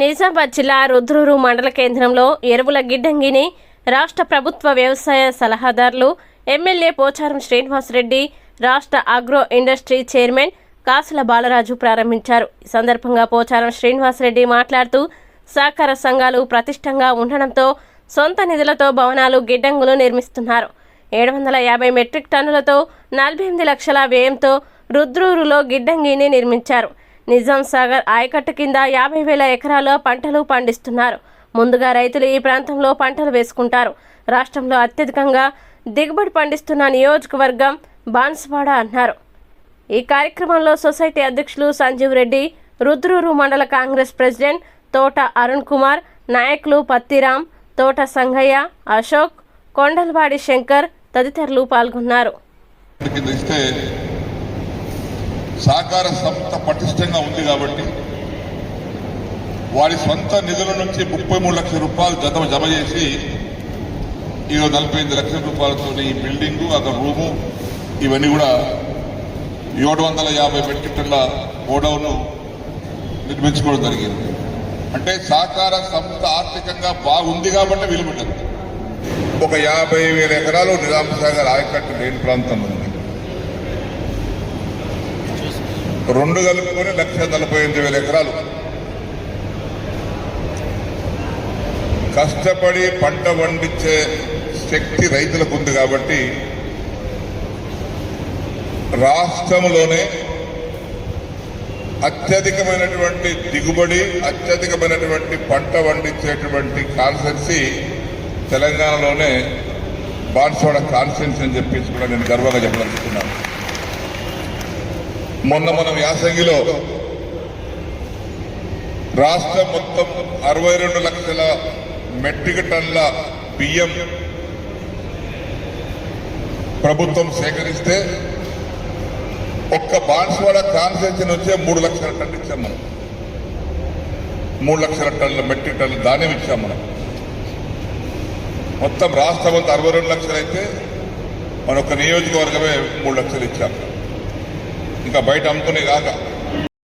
నిజామాబాద్ జిల్లా రుద్రూరు మండల కేంద్రంలో ఎరువుల గిడ్డంగిని రాష్ట్ర ప్రభుత్వ వ్యవసాయ సలహాదారులు ఎమ్మెల్యే పోచారం శ్రీనివాసరెడ్డి, రాష్ట్ర అగ్రో ఇండస్ట్రీ చైర్మన్ కాసుల బాలరాజు ప్రారంభించారు. ఈ సందర్భంగా పోచారం శ్రీనివాసరెడ్డి మాట్లాడుతూ సహకార సంఘాలు ప్రతిష్టంగా ఉండడంతో సొంత నిధులతో భవనాలు, గిడ్డంగులు నిర్మిస్తున్నారు. 750 మెట్రిక్ టన్నులతో 48 లక్షల వ్యయంతో రుద్రూరులో గిడ్డంగిని నిర్మించారు. నిజాం సాగర్ ఆయకట్టు కింద 50,000 ఎకరాల పంటలు పండిస్తున్నారు. ముందుగా రైతులు ఈ ప్రాంతంలో పంటలు వేసుకుంటారు. రాష్ట్రంలో అత్యధికంగా దిగుబడి పండిస్తున్న నియోజకవర్గం బాన్సువాడ అన్నారు. ఈ కార్యక్రమంలో సొసైటీ అధ్యక్షులు సంజీవ్ రెడ్డి, రుద్రూరు మండల కాంగ్రెస్ ప్రెసిడెంట్ తోట అరుణ్ కుమార్, నాయకులు పత్తిరామ్, తోట సంగయ్య, అశోక్, కొండలవాడి శంకర్ తదితరులు పాల్గొన్నారు. సహకార సంస్థ పటిష్టంగా ఉంది కాబట్టి వారి సొంత నిధుల నుంచి 33 లక్షల రూపాయలు జమ చేసి ఈరోజు 45 లక్షల రూపాయలతో ఈ బిల్డింగు, అక్కడ రూము, ఇవన్నీ కూడా 750 మెట్రిక్ టన్నుల గోడౌన్ నిర్మించుకోవడం జరిగింది. అంటే సహకార సంస్థ ఆర్థికంగా బాగుంది కాబట్టి వీలుపడ్డది. ఒక 50,000 ఎకరాలు నిజాం సాగర్ ఆయకట్టు లేని ప్రాంతం ఉంది. 2 కలుపుకొని 1,48,000 ఎకరాలు కష్టపడి పంట పండించే శక్తి రైతులకు ఉంది కాబట్టి రాష్ట్రంలోనే అత్యధికమైనటువంటి దిగుబడి, అత్యధికమైనటువంటి పంట పండించేటువంటి కాన్స్టిట్యున్సీ తెలంగాణలోనే బాన్సువాడ కాన్స్టిట్యున్సీ అని చెప్పేసి కూడా నేను గర్వంగా చెప్పదలుచుకున్నాను. మొన్న మనం యాసంగిలో రాష్ట్రం మొత్తం 62 లక్షల మెట్రిక్ టన్నుల బియ్యం ప్రభుత్వం సేకరిస్తే ఒక్క బాన్సువాడ కాన్స్టిట్యున్సీ నుంచే 3 లక్షల టన్నులు ఇచ్చాం మనం. 3 లక్షల టన్నుల మెట్రిక్ టన్నుల ధాన్యం ఇచ్చాం మనం. మొత్తం రాష్ట్రం అంతా 62 లక్షలు అయితే మన ఒక నియోజకవర్గమే 3 లక్షలు ఇచ్చాం. ఇంకా బయట అమ్ముకునే కాక